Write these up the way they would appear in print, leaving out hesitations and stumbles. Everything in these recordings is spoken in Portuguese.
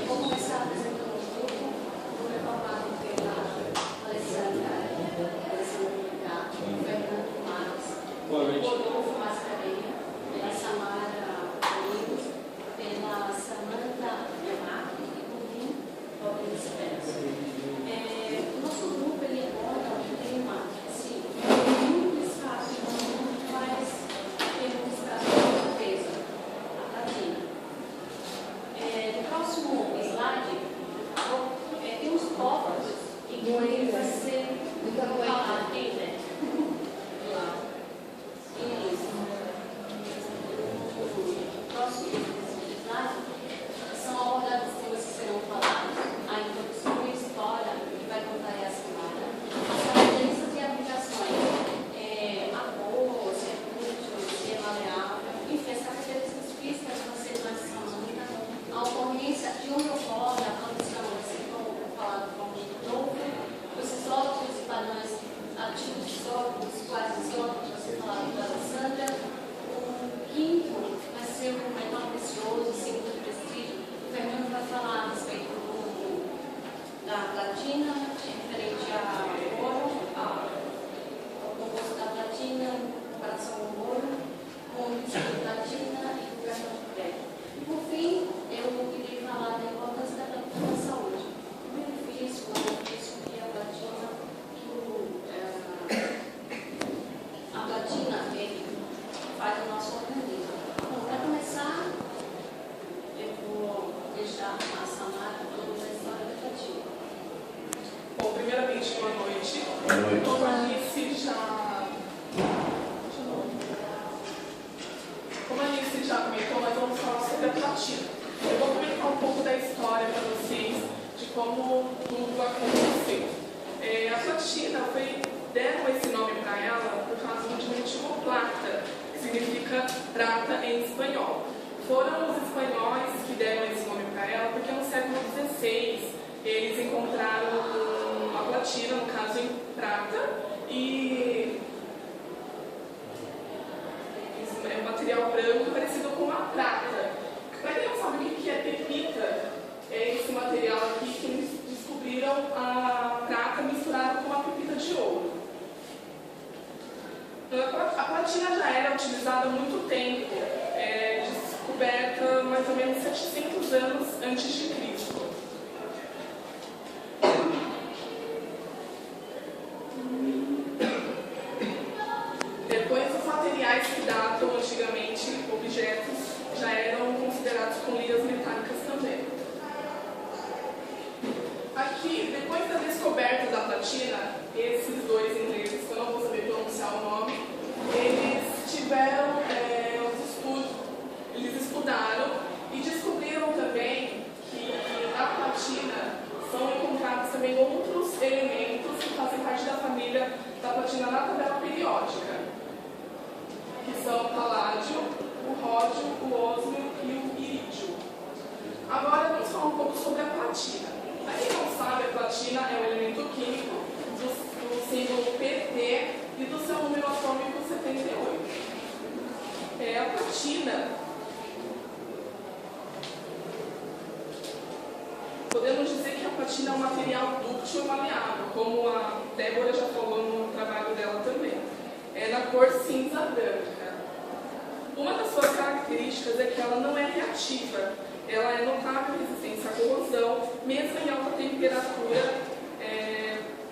Vou começar apresentando o grupo, vou retomar pela Alessandra Gato, Fernando Marques, Rodolfo Mascarenha, pela Samara Amigos, pela Samanta Yamaki e por mim, Paulinho Spencer. O nosso grupo ele aborda um tema assim, muito escasso, mas tem um escasso de peso, a platina. No próximo slide, tem uns tópicos que vai ser falado aqui, né? Isso. No próximo slide, são abordados temas que serão falados, a introdução e história, que vai contar a semana, as características e aplicações, apoio, se é útil, se é maleável, enfim, as características físicas que você vai se a ocorrência de onde ocorre a condição, assim como falado com o novo, os isótopos e padrões ativos isótopos, quais isótopos, você falado da Alessandra. O quinto vai ser o metal precioso, símbolo de prestígio. O Fernando vai falar a respeito da platina, referente ao ouro, ao composto da platina, comparação com o ouro, com o índice de platina e o cartão de crédito. E por fim, eu queria falar da importância da platina na saúde. O benefício, que a platina, a platina faz no nosso organismo. Bom, para começar, eu vou deixar a Samara falando da história da platina. Bom, primeiramente, boa noite. Boa noite. Como a Alice já comentou, nós vamos falar sobre a platina. Eu vou comentar um pouco da história para vocês, de como tudo aconteceu. A platina deram esse nome para ela por causa do diminutivo plata, que significa prata em espanhol. Foram os espanhóis que deram esse nome para ela, porque no século XVI eles encontraram a platina, no caso em prata, e é um material branco parecido com uma prata. Para quem não sabe o que é pepita, é esse material aqui que eles descobriram a prata misturada com uma pepita de ouro. A platina já era utilizada há muito tempo, descoberta mais ou menos 700 anos antes de Cristo. Depois, os materiais que datam antigamente objetos já eram considerados com ligas metálicas também. Aqui, depois da descoberta da platina, esses dois ingleses, que eu não vou saber pronunciar o nome, eles tiveram os estudos, eles estudaram e descobriram também que na platina são encontrados também outros elementos que fazem parte da família da platina na tabela periódica, que são o paládio, o ródio, o ósmio e o irídio. Agora vamos falar um pouco sobre a platina. Para quem não sabe, a platina é o elemento químico do símbolo PT e do seu número atômico 78. A platina, podemos dizer que a platina é um material dúctil e maleável, como a Débora já falou no trabalho dela também. É na cor cinza branca. Uma das suas características é que ela não é reativa. Ela é notável resistência à corrosão, mesmo em alta temperatura.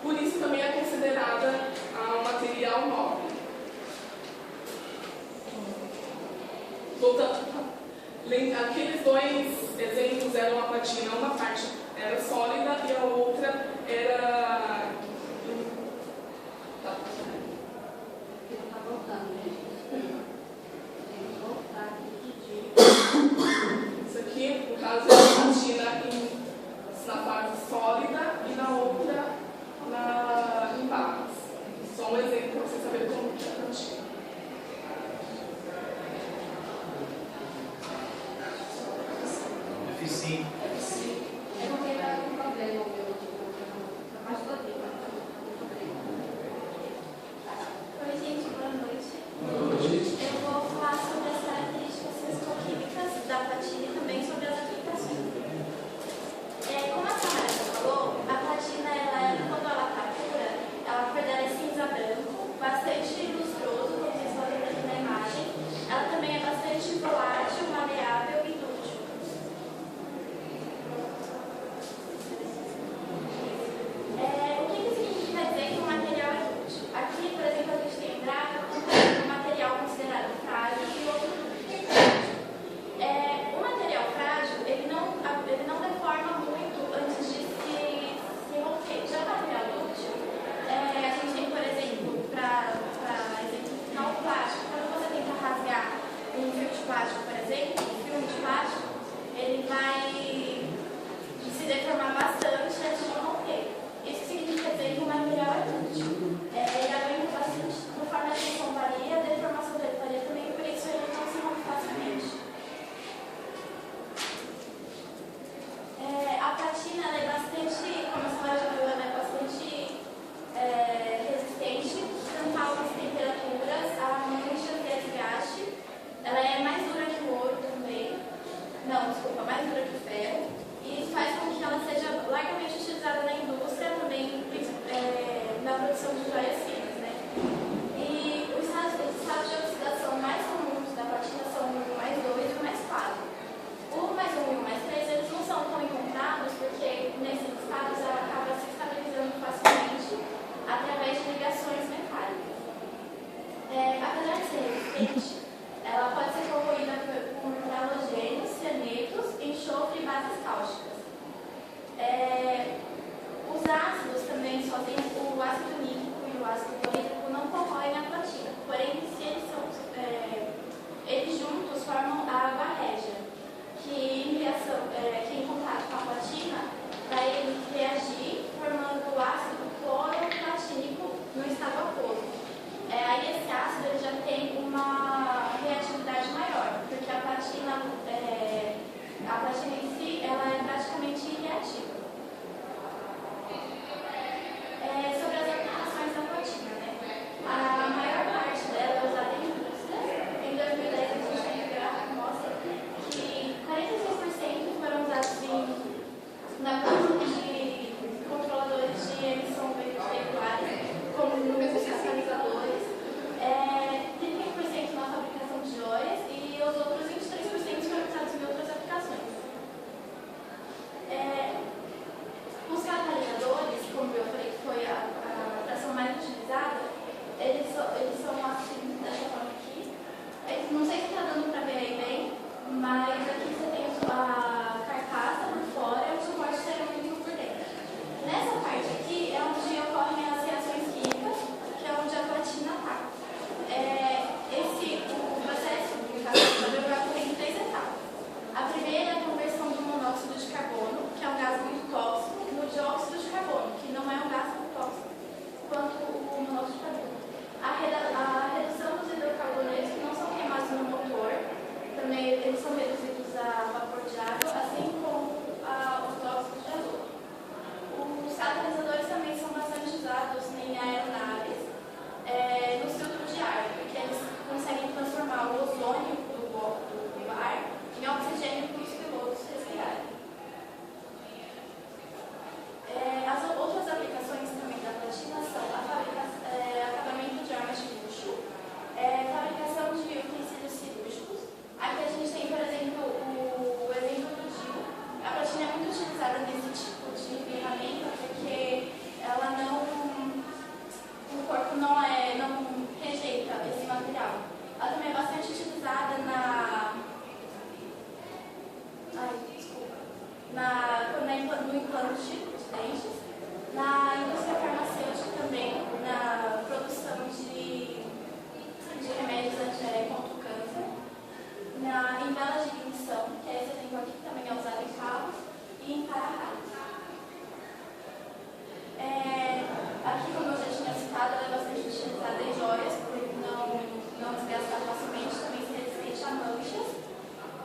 Por isso também é considerada um material nobre. Voltando, aqueles dois exemplos eram a platina, uma parte era sólida e a outra era... Isso aqui, no caso, é a platina na fase sólida e na outra em barras. Só um exemplo para você saber como que é a platina. Sim. Eu não tenho nenhum problema, mas todo dia. Oi, gente, boa noite. Eu vou falar sobre as características físico-químicas plástico, por exemplo, o filme de plástico, ele vai se deformar bastante antes de romper. Isso significa dizer que o material é útil. Ele aguenta bastante, conforme a tensão varia, a deformação dele varia também, por isso ele não se rompe facilmente. A platina ela é bastante, como a senhora já viu, ela é bastante resistente, tanto a altas temperaturas, a mancha, desgaste. Ela é mais dura que o ouro também. Não, desculpa, mais dura que o ferro. E isso faz com que ela seja largamente utilizada na indústria, também na produção de joias finas, né? E os estados de oxidação mais comuns da platina são o +2 e o +4. O +1 e o +3, eles não são tão encontrados porque nesses estados ela acaba se estabilizando facilmente através de ligações metálicas. Apesar de ser resistente, ela pode ser corroída por halogênios, cianetos, enxofre e bases cáusticas. Os ácidos também sozinhos, o ácido nítrico e o ácido clorídrico não corroem a platina, porém, se eles juntos formam a água régia, que em contato com a platina vai reagir formando o ácido cloroplatínico no estado aquoso. Aí esse ácido ele já tem uma reatividade maior, porque a platina em si ela é praticamente irreativa. Sobre as aplicações da platina, né? A maior parte dela é usada em indústrias. Em 2010 a gente tem um gráfico que mostra que 46% foram usados na produção de controladores de emissão veiculares, como os catalisadores, 31% na fabricação de joias e os outros 23% foram usados em outras aplicações. Os catalisadores, como eu falei que foi a fração mais utilizada, eles são assim, dessa forma aqui. Não sei se está dando para ver aí bem, mas aqui você tem a carcaça por fora e o suporte cerâmico por dentro. Nessa parte aqui é onde ocorrem as reações químicas, que é onde a platina está. O processo do catalisador vai ocorrer em 3 etapas. A primeira é a conversão do monóxido de carbono, que é um gás muito tóxico, no dióxido de carbono, que não é um gás tão tóxico quanto o monóxido de carbono. A redução dos hidrocarbonetos que não são queimados no motor, também eles são reduzidos a vapor de água, assim como os óxidos de azoto. Os catalisadores também são bastante usados em aeronaves, no filtro de ar, porque eles conseguem transformar o ozônio do ar em oxigênio para os pilotos respirarem. As outras aplicações também da platina são acabamento de armas de luxo, fabricação de utensílios cirúrgicos. Aqui a gente tem, por exemplo, o exemplo do DIU. A platina é muito utilizada nesse tipo de ferramenta porque ela o corpo não rejeita esse material. Ela também é bastante utilizada no implante de dentes, na indústria farmacêutica também, na produção de remédios contra o câncer, em velas de ignição, que é esse exemplo aqui que também é usado em carros e em para-raios. Aqui, como eu já tinha citado, ela é bastante utilizada em joias, por não desgastar facilmente, também se resiste a manchas.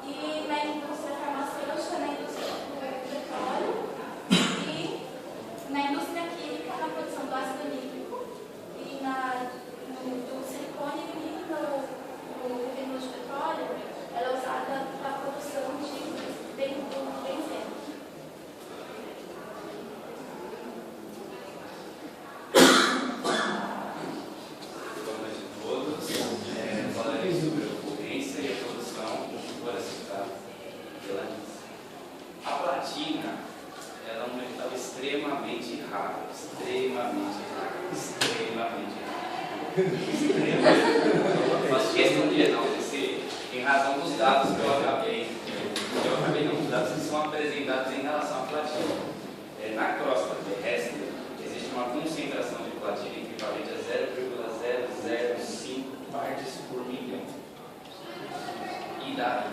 E na indústria farmacêutica, na indústria do petróleo e na indústria química, na produção do ácido nítrico e do silicone e no refino de petróleo, ela é usada para a produção do benzeno. Extremamente raro. Mas questão de enaltecer em razão dos dados que eu acabei não, os dados que são apresentados em relação à platina. Na crosta terrestre, existe uma concentração de platina equivalente a 0,005 partes por milhão. e da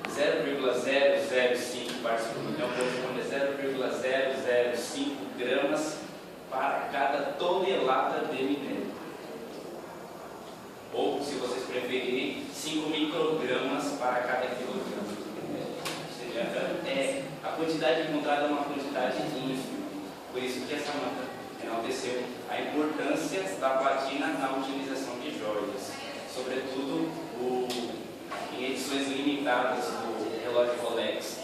0,005 partes por milhão corresponde a 0,005 gramas para cada tonelada de minério. Ou, se vocês preferirem, 5 microgramas para cada quilograma de minério. Ou seja, a quantidade encontrada é uma quantidade ínfima. Por isso que essa nota enalteceu a importância da platina na utilização de joias, sobretudo em edições limitadas do relógio Rolex,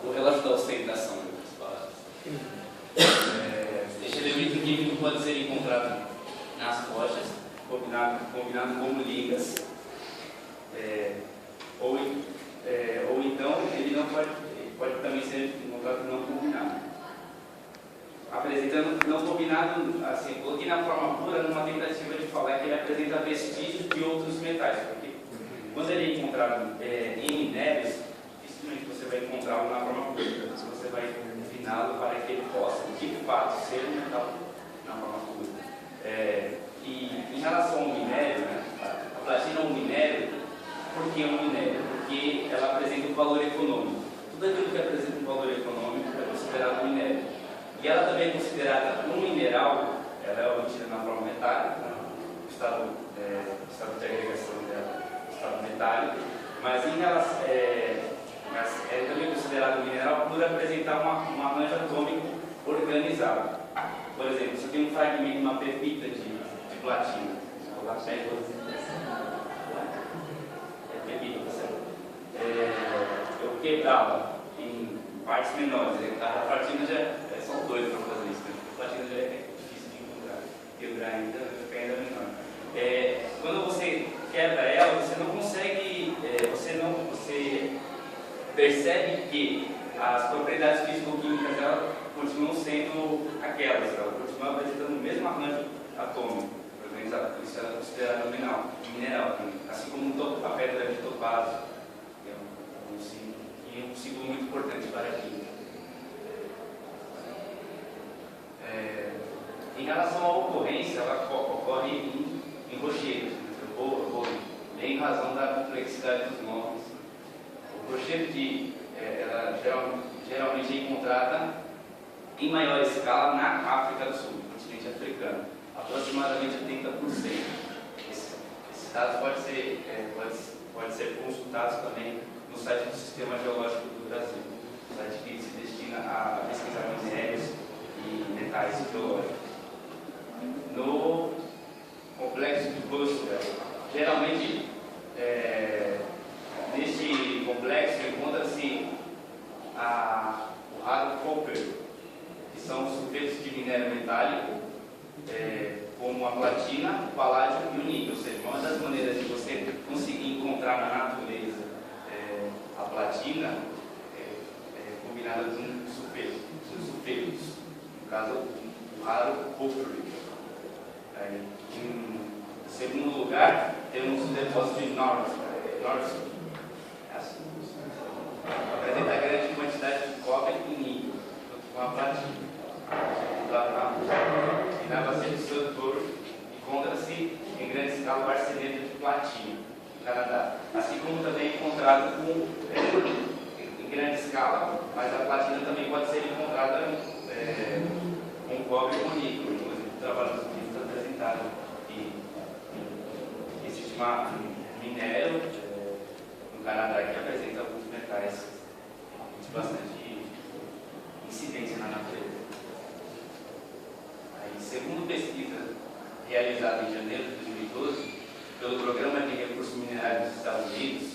o relógio da ostentação. Este elemento químico pode ser encontrado nas rochas, combinado como ligas, ou então ele não pode também ser encontrado não combinado. Apresentando não combinado, assim, coloquei na forma pura numa tentativa de falar que ele apresenta vestígios de outros metais, porque quando ele é encontrado em minérios, dificilmente você vai encontrá-lo na forma pura, você vai refiná-lo para que ele possa, de fato, ser um metal na forma pura. E em relação ao minério, né, a platina é um minério. Por que é um minério? Porque ela apresenta um valor econômico. Tudo aquilo que apresenta um valor econômico é considerado um minério. E ela também é considerada um mineral, ela é obtida na forma metálica, no estado de agregação dela, no estado metálico, mas é também considerado um mineral por apresentar um arranjo atômico organizado. Por exemplo, você tem um fragmento, uma pepita de platina. Vou lá, pega pepita, certo? Eu quebrá-la em partes menores. A platina já são dois para fazer isso. Né? A platina já é difícil de encontrar. Quebrar ainda fica ainda menor. Quando você quebra ela, você não consegue, você percebe que as propriedades físico-químicas dela continuam sendo aquelas, ela continua apresentando o mesmo arranjo atômico, organizado, por isso ela é considerada mineral também, assim como a pedra de topázio, que é um símbolo muito importante para a química. Em relação à ocorrência, ela ocorre em rochedos, em razão da complexidade dos nomes. O rochedo ela geralmente é encontrada em maior escala na África do Sul, no continente africano, aproximadamente 80%. Esses dados podem ser consultados também no site do Sistema Geológico do Brasil, o site que se destina a pesquisar minérios e metais geológicos. No complexo de Bushveld, geralmente neste complexo encontra-se o raro copper, que são os sulfetos de minério metálico, como a platina, o paládio e o níquel. Ou seja, uma das maneiras de você conseguir encontrar na natureza a platina combinada com sulfetos, no caso, o raro copper. Em segundo lugar, temos o depósito de Northside. Apresenta grande quantidade de cobre e níquel, com a platina. E na bacia de Sudbury encontra-se em grande escala o arseneto de platina, no Canadá, assim como também é encontrado em grande escala, mas a platina também pode ser encontrada com cobre e com níquel. Inclusive, o trabalho dos cientistas apresentaram que existe um minério no Canadá que apresenta alguns metais de bastante incidência na natureza. Segundo pesquisa realizada em janeiro de 2012 pelo Programa de Recursos Minerais dos Estados Unidos,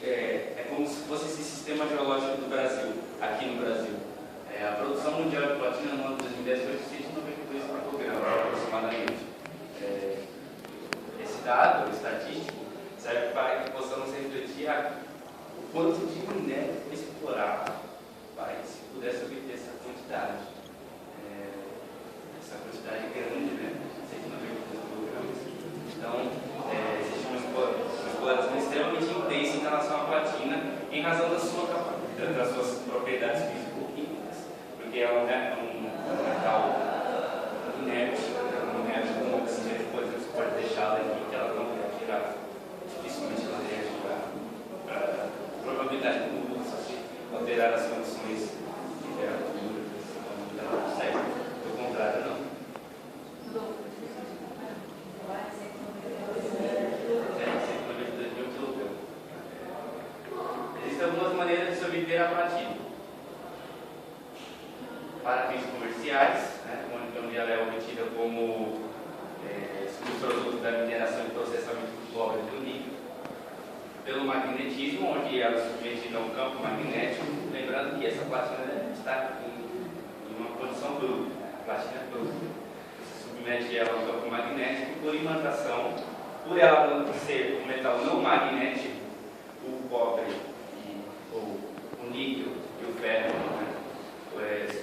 é como se fosse esse sistema geológico do Brasil, aqui no Brasil. A produção mundial de platina no ano de 2010 foi de 192 microgramas, aproximadamente. Esse dado estatístico serve para que possamos refletir o quanto de minério foi explorado para que se pudesse obter essa quantidade. Essa quantidade grande, né? 192 microgramas. Então, existe uma exploração extremamente intensa em relação à platina, em razão das suas propriedades físico-químicas, porque ela é um metal inerte, com oxigênio, por exemplo, você pode deixá-la aqui, que ela não vai tirar estabilidade do mundo, só se alterar as condições de temperatura, ela consegue. Do contrário, não. Sempre uma medida de dióxido. Existem algumas maneiras de se obter a platina. Para fins comerciais, né, onde ela é obtida como subproduto da mineração e processamento do cobre e do níquel. Pelo magnetismo, onde ela é submetida a um campo magnético, lembrando que essa platina está em uma condição bruta, a platina é bruta. Você submete ela a um campo magnético por imantação, por ela ser um metal não magnético, o cobre ou o níquel e o ferro, né,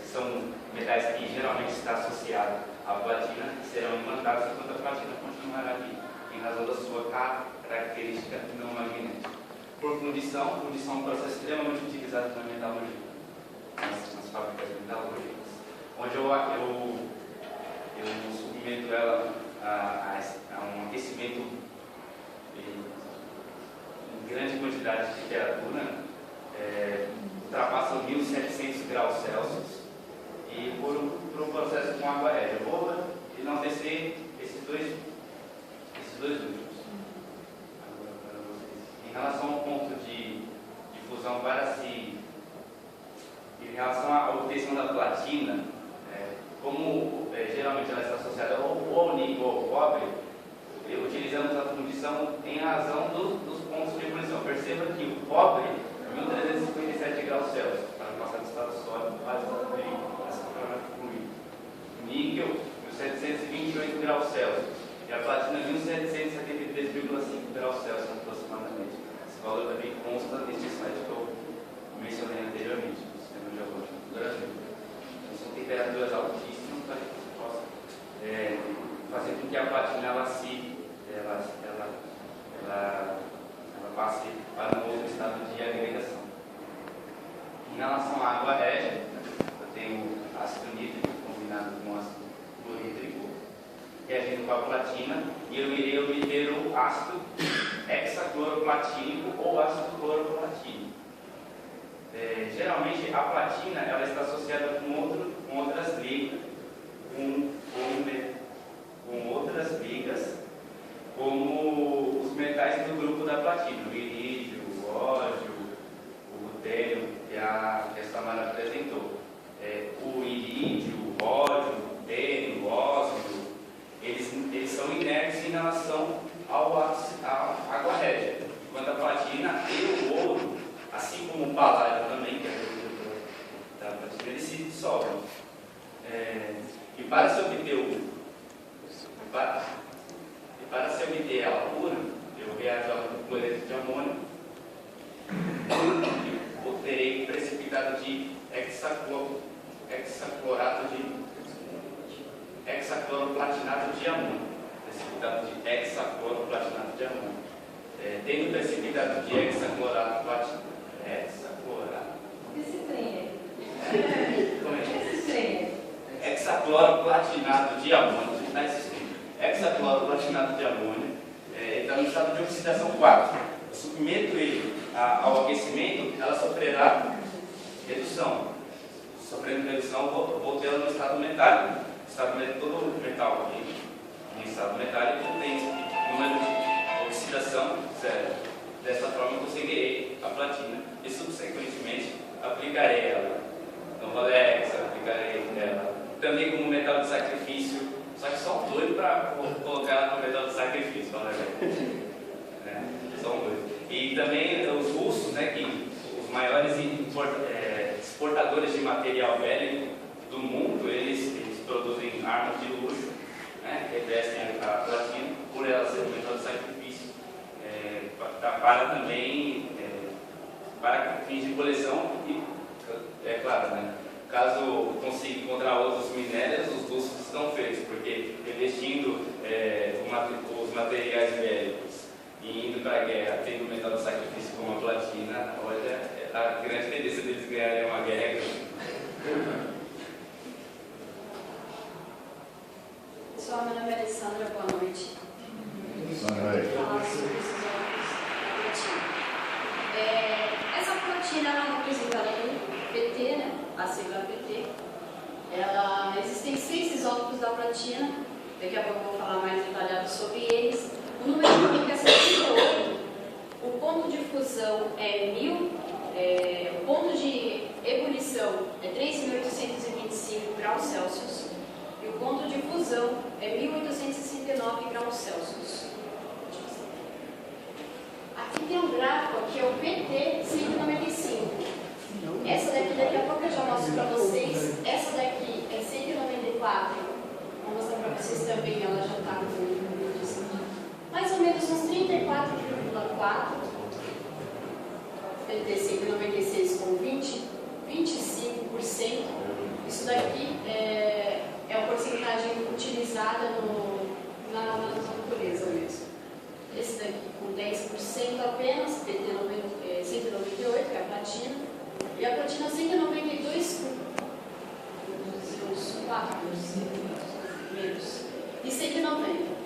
são metais que geralmente estão associados à platina, serão imantados enquanto a platina continuará ali, em razão da sua característica não magnética. Por fundição é um processo extremamente utilizado na metalurgia, nas fábricas metalúrgicas, onde eu submeto ela a um aquecimento em grande quantidade de temperatura, ultrapassam 1700 graus Celsius, e por um processo com água régia. Eu vou enaltecer esses dois últimos. Em relação ao ponto de fusão em relação à obtenção da platina, como geralmente ela está associada ou ao níquel ou ao cobre, utilizamos a fundição em razão dos pontos de fundição. Perceba que o cobre, 1357 graus Celsius, para passar do estado sólido para o estado líquido, o níquel, 1728 graus Celsius, e a platina, 1773,5 graus Celsius aproximadamente. Esse valor também consta neste site que eu mencionei anteriormente, do Sistema Geológico do Brasil. Então, são temperaturas altíssimas para que você possa fazer com que a platina ela passe para um outro estado de agregação. Em relação à água régia, eu tenho ácido nítrico combinado com ácido clorídrico, reagindo com a platina, e eu irei obter o ácido hexacloroplatínico ou ácido cloroplatínico. Geralmente a platina ela está associada com outras ligas, com outras ligas, como os metais do grupo da platina, o irídio, o ódio, o rutênio, que a Samara apresentou. O irídio, o ódio, o rutênio, o óxido, eles são inertes em relação à água régia. Enquanto a platina e o ouro, assim como o paládio também, que é a da platina, eles se dissolvem. E para se obter ela pura, eu reajo ela com cloreto de amônio e obterei precipitado de hexacloroplatinado de amônio. Precipitado de hexacloroplatinado de amônio. Tendo precipitado de hexaclorato platinado. Esse trem Como é? Esse trem Hexacloroplatinado de amônio. Está existindo. Hexacloroplatinado de amônio. Está no estado de oxidação 4. Eu submeto ele ao aquecimento, ela sofrerá redução. Sofrendo redução, vou tê-la no estado metálico. Todo metal aqui, em estado metálico, tem número de oxidação zero. Dessa forma, eu conseguirei a platina e, subsequentemente, aplicarei ela no Rolex, aplicarei ela também como metal de sacrifício. Só que só um doido para colocar ela no metal de sacrifício, só um doido. E também os russos, né, que os maiores exportadores de material bélico do mundo, eles produzem armas de luxo, né, revestem a platina por ela ser um metal de sacrifício, para também para fins de coleção e, é claro, né, caso consiga encontrar outros minérios, os russos estão feitos, porque revestindo os materiais bélicos e indo para a guerra, tendo metal de sacrifício como a platina, olha, a grande tendência deles ganharem uma guerra é grande. Pessoal, meu nome é Alessandra, boa noite. Boa noite. Vou falar sobre esses óculos da platina. Essa platina ela é representada pelo PT, né? A sigla PT. Existem 6 isótopos da platina, daqui a pouco eu vou falar mais detalhado sobre eles. O número atômico é 78, o ponto de fusão é 1000, o ponto de ebulição é 3.825 graus Celsius e o ponto de fusão é 1.869 graus Celsius. Aqui tem um gráfico, que é o PT 195. Essa daqui a pouco eu já mostro para vocês. Essa daqui é 194. Vou mostrar para vocês também, ela já está com mais ou menos uns 34,4. PT 196 com 25%. Isso daqui é a porcentagem utilizada na natureza mesmo. Esse daqui com 10% apenas, PT 198, que é a platina. E a platina 192 com uns 4% menos. E 190.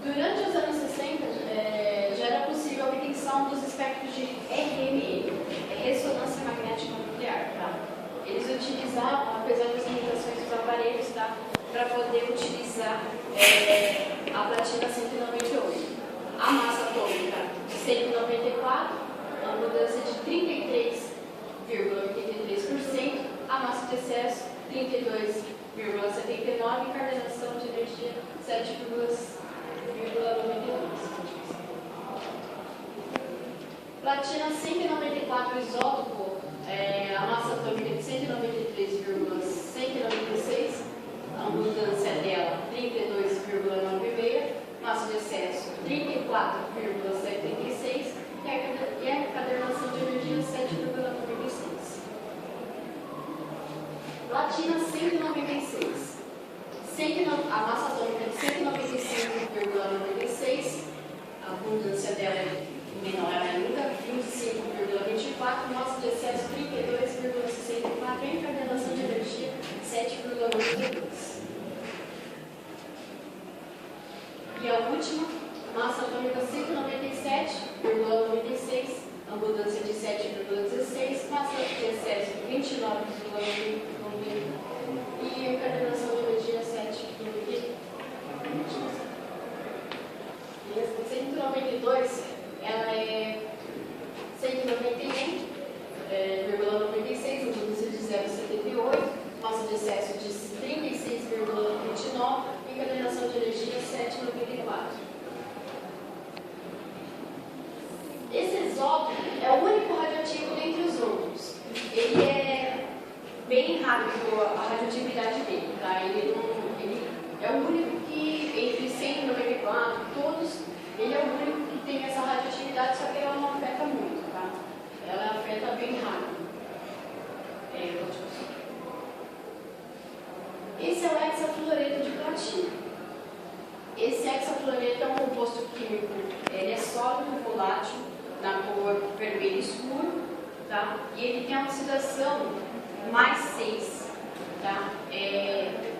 Durante os anos 60, já era possível a obtenção dos espectros de RMN, ressonância magnética nuclear. Tá? Eles utilizavam, apesar das limitações dos aparelhos, tá? Para poder utilizar a platina 198. A massa atômica 194, a mudança de 33,83%, a massa de excesso 32,79% e coordenação de energia 7,92%. Platina 194 isótopo, a massa atômica de 193,196, a mudança dela 32,96, massa de excesso 34,76 e a coordenação de energia 7,96. Platina 196. A massa atômica de 195,96, a abundância dela é menor ainda, 25,24, massa de excesso 32,64 e a coordenação de energia 7,92. E a última, massa atômica 197,96, abundância de 7,16, massa de excesso 29,91 e a coordenação de energia 7,92. E a 192, ela é 191,96, abundância de 0,78, massa de excesso de 36,29 e coordenação de energia 7,94. Esse isótopo é o único radioativo dentre os outros. Ele é bem rápido a radioatividade dele, tá? Ele é o único que, entre 194, todos, ele é o único que tem essa radioatividade, só que ela não afeta muito, tá? Ela afeta bem rápido. Esse é o hexafluoreto de platina. Esse hexafluoreto é um composto químico, ele é sólido volátil, na cor vermelho escuro, tá? E ele tem a oxidação mais 6, tá?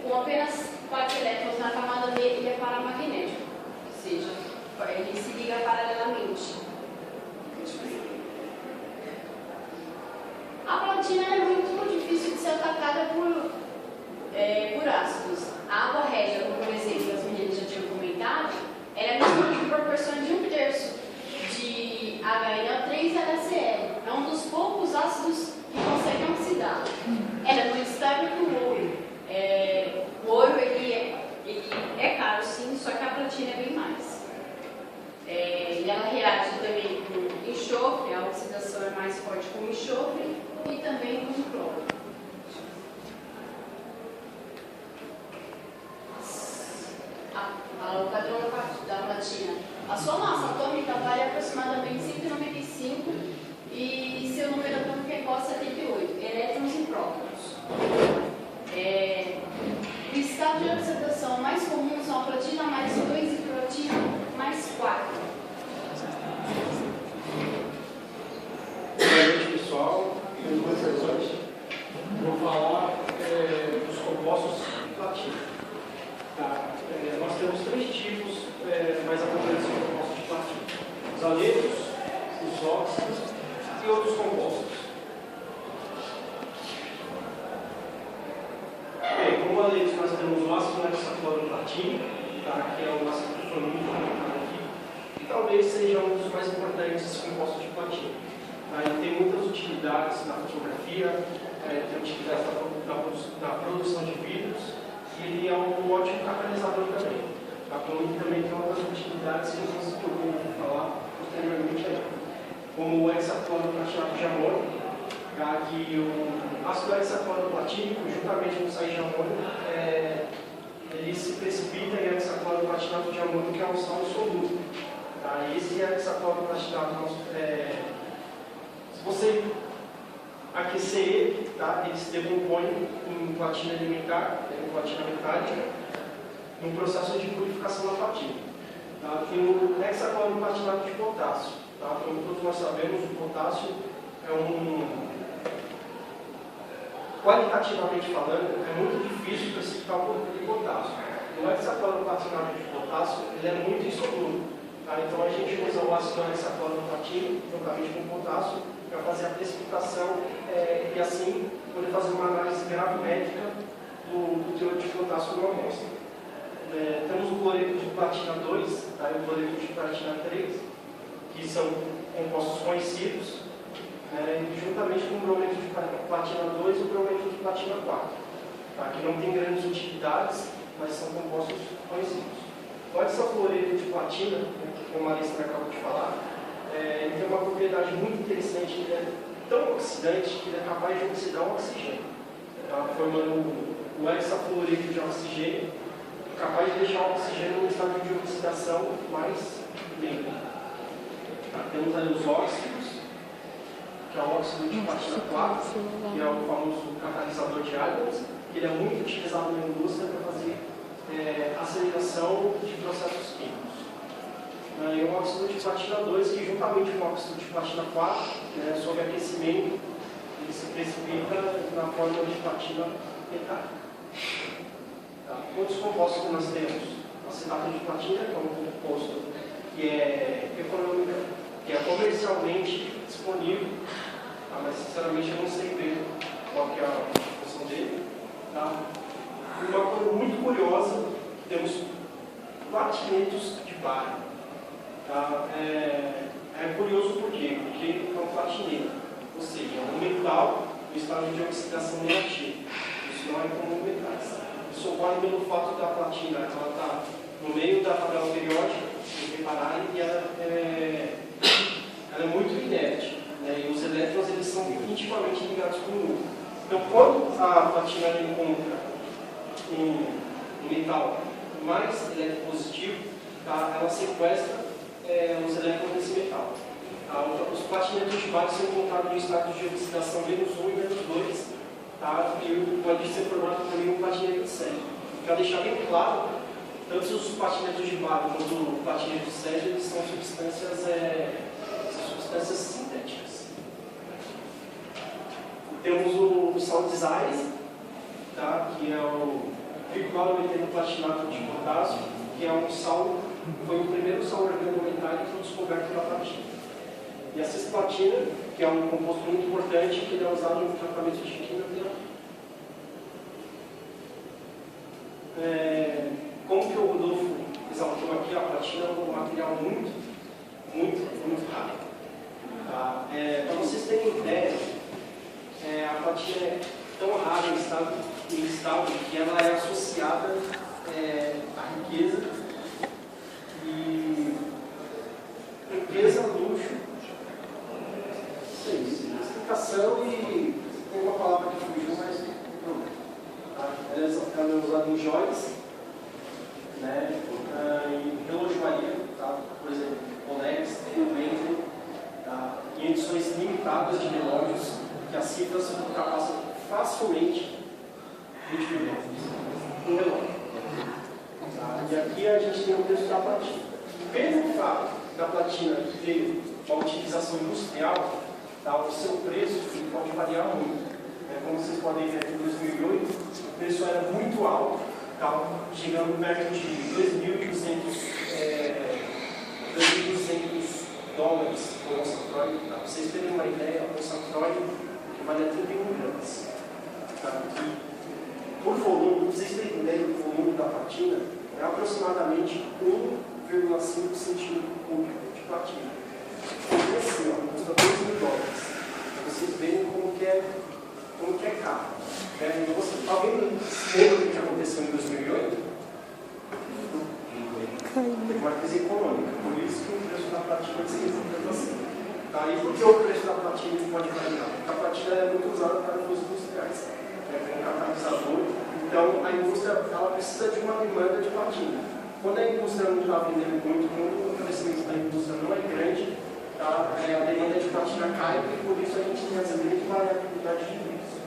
Com apenas 4 elétrons na camada dele, ele é paramagnético, ou seja, ele se liga paralelamente. A platina é muito difícil de ser atacada por ácidos. A água régia, como por exemplo as meninas já tinham comentado, ela é mesmo em proporção de 1/3 de HNO3 e HCl. É um dos poucos ácidos que conseguem oxidar. Ela é muito estável que o ouro. O ouro ele é caro sim, só que a platina é bem mais. E ela reage também com enxofre, a oxidação é mais forte com enxofre e também com cloro. O padrão da platina. A sua massa atômica vale aproximadamente 195 e seu número atômico é igual a 78, elétrons e prótons. O estado de oxidação mais comum são a platina mais 2 e platina mais 4. Boa noite, pessoal. Vou falar dos compostos de platina. Tá? Nós temos 3 tipos mais abundantes de compostos de platina: os aletos, os óxidos e outros compostos. Bem, como além disso, nós temos o ácido hexacloroplatina, tá? Que é um ácido que foi muito comentado aqui, e talvez seja um dos mais importantes compostos de platina. Tá? Ele tem muitas utilidades na fotografia, tem utilidades na produção de vidros, e ele é um ótimo catalisador também. Tá? Como ele também tem outras utilidades que eu vou falar posteriormente aí. Como o hexacloroplatinado de amônio, tá? Que o ácido hexacloroplatínico, juntamente com o sais de amônio, ele se precipita em hexacloroplatinado de amônio, que é um sal insolúvel. Tá? E esse hexacloroplatinado, se você aquecer ele, tá? Ele se decompõe em platina elementar, em platina metálica, no processo de purificação da platina. Tá? Tem o hexacloroplatinado de potássio. Tá? Como todos nós sabemos, o potássio é qualitativamente falando, é muito difícil especificar o conteúdo de potássio. O hexacloroplatinado de potássio ele é muito insolúvel. Tá? Então a gente usa o ácido hexacloroplatina juntamente com o potássio para fazer a precipitação e assim poder fazer uma análise gravimétrica do teor de potássio numa amostra. Temos o cloreto de platina 2 tá? E o cloreto de platina 3, que são compostos conhecidos, juntamente com o brometo de platina 2 e o brometo de platina 4, tá? Que não tem grandes utilidades, mas são compostos conhecidos. O hexafluoreto de platina, como a Marista acabou de falar, ele tem uma propriedade muito interessante, ele é tão oxidante que ele é capaz de oxidar o oxigênio, tá? Formando o hexafluoreto de oxigênio, capaz de deixar o oxigênio no estado de oxidação mais lento. Tá? Temos ali os óxidos, que é o óxido de platina 4, que é o famoso catalisador de ágons, que ele é muito utilizado na indústria para fazer aceleração de processos químicos. E o óxido de platina 2, que juntamente com o óxido de platina 4, sob aquecimento, ele se precipita na forma de platina metálica. Tá? Outros compostos que nós temos, acetato de platina, que é um composto que é comercialmente disponível, tá? Mas sinceramente eu não sei bem qual que é a função dele. Tá? Uma coisa muito curiosa, temos platinetos de bário. Tá? É curioso por quê? Porque é um platineto, ou seja, é um metal no estado de oxidação negativa. Isso não é comum metais. Isso ocorre pelo fato da platina ela está no meio da tabela periódica, se repararem, e ela é muito inerte. E os elétrons eles são intimamente ligados com o núcleo. Então, quando a platina encontra um metal mais eletropositivo, tá? Ela sequestra os elétrons desse metal. Tá? Os platinetos de bário são encontrados no estado de oxidação -1 e -2, tá? E pode ser formado também um platineto de sésio. Para deixar bem claro, tanto os platinetos de bário quanto o platineto de sésio eles são substâncias sintéticas. Temos o sal de Zeiss, tá? Que é o triclorometanoplatinato de potássio, que é um sal, foi o primeiro sal organometálico descoberto na platina. E a cisplatina, que é um composto muito importante, que ele é usado no tratamento de quimioterapia. Como que o Rodolfo exaltou aqui, a platina é um material muito raro. Tá? Para vocês terem ideia, a platina é tão rara em estado que ela é associada à riqueza e luxo. Isso é isso. Explicação e tem uma palavra que fugiu, mas não. Tá? Ela é usada em joias, em relojoaria, tá? Por exemplo, Rolex, Bentley, tá? Em edições limitadas de relógios, que as cifras ultrapassam facilmente 20 milhões um relógio. Tá? E aqui a gente tem o preço da platina. Pelo fato da platina ter uma utilização industrial, tá? O seu preço pode variar muito. Como vocês podem ver aqui em 2008, o preço era muito alto, tá? Chegando perto de $2.200 por onça Troy, uma ideia, o Sacroid que vale 31 gramas. Tá? E por volume, vocês têm ideia do volume da platina, é aproximadamente 1,5 centímetro cúbico de platina. Então, assim, ó, custa $2.000. Vocês veem como que é caro. Né? Então, alguém lembra o que aconteceu em 2008? Uma crise econômica, por isso que o preço da platina se tanto assim. Tá? E por que o preço da platina pode variar? Porque a platina é muito usada para os industriais, como catalisador. Então, a indústria ela precisa de uma demanda de platina. Quando a indústria não está vendendo muito, quando o crescimento da indústria não é grande, tá? A demanda de platina cai e por isso a gente tem essa grande variabilidade de preço.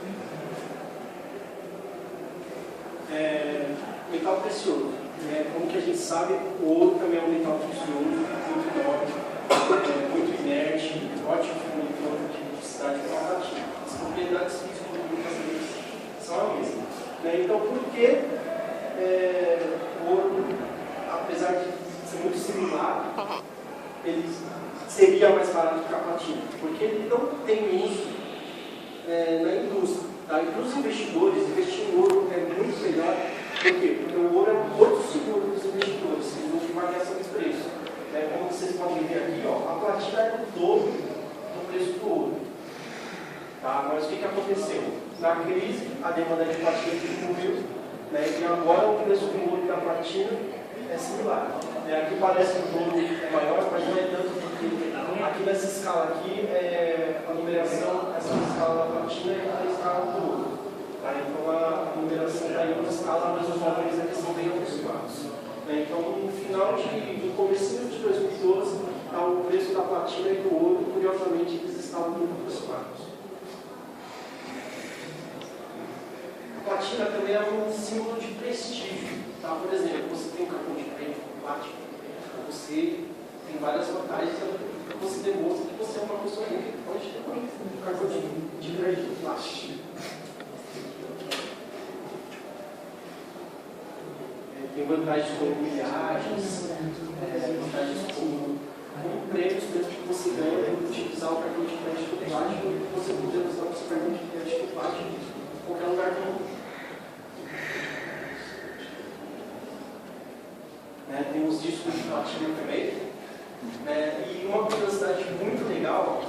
Metal precioso. Como que a gente sabe, o ouro também é um metal precioso, muito nobre, muito inerte, ótimo condutor de eletricidade e platina. As propriedades físico-químicas são a mesma. Então, por que o ouro, apesar de ser muito similar, ele seria mais barato que a platina? Porque ele não tem uso na indústria. Tá? E para os investidores, investir em ouro é muito melhor. Por quê? Porque o ouro é um porto seguro dos investidores, segundo uma variação de preço. Como vocês podem ver aqui, ó, a platina é o dobro do preço do ouro. Tá? Mas o que aconteceu? Na crise, a demanda de platina diminuiu, e agora o preço do ouro e da platina é similar. Aqui parece que o ouro é maior, mas não é tanto, porque aqui nessa escala aqui, a numeração, essa escala da platina é a escala do ouro. Então a numeração está em uma escala, mas os valores aqui são bem aproximados. Então no final no começo de 2012, o preço da platina e do ouro, curiosamente, eles estavam muito aproximados. A platina também é um símbolo de prestígio. Tá? Por exemplo, você tem um cartão de crédito plástico, você tem várias vantagens, você demonstra que você é uma pessoa rica que pode ter um cartão de crédito plástico. Tem vantagens como milhagens, vantagens como prêmios que você ganha por utilizar o cartão de crédito plástico e você poder usar o seu cartão de crédito plástico em qualquer lugar do mundo. Tem os discos de platina também. E uma curiosidade muito legal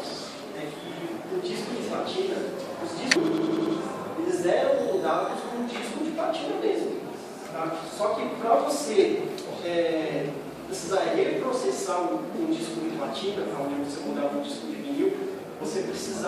é que o disco de platina, os discos, eles eram moldados com um disco de platina mesmo. Só que para você precisar reprocessar um disco de platina, onde você mudava um disco de vinil, você precisa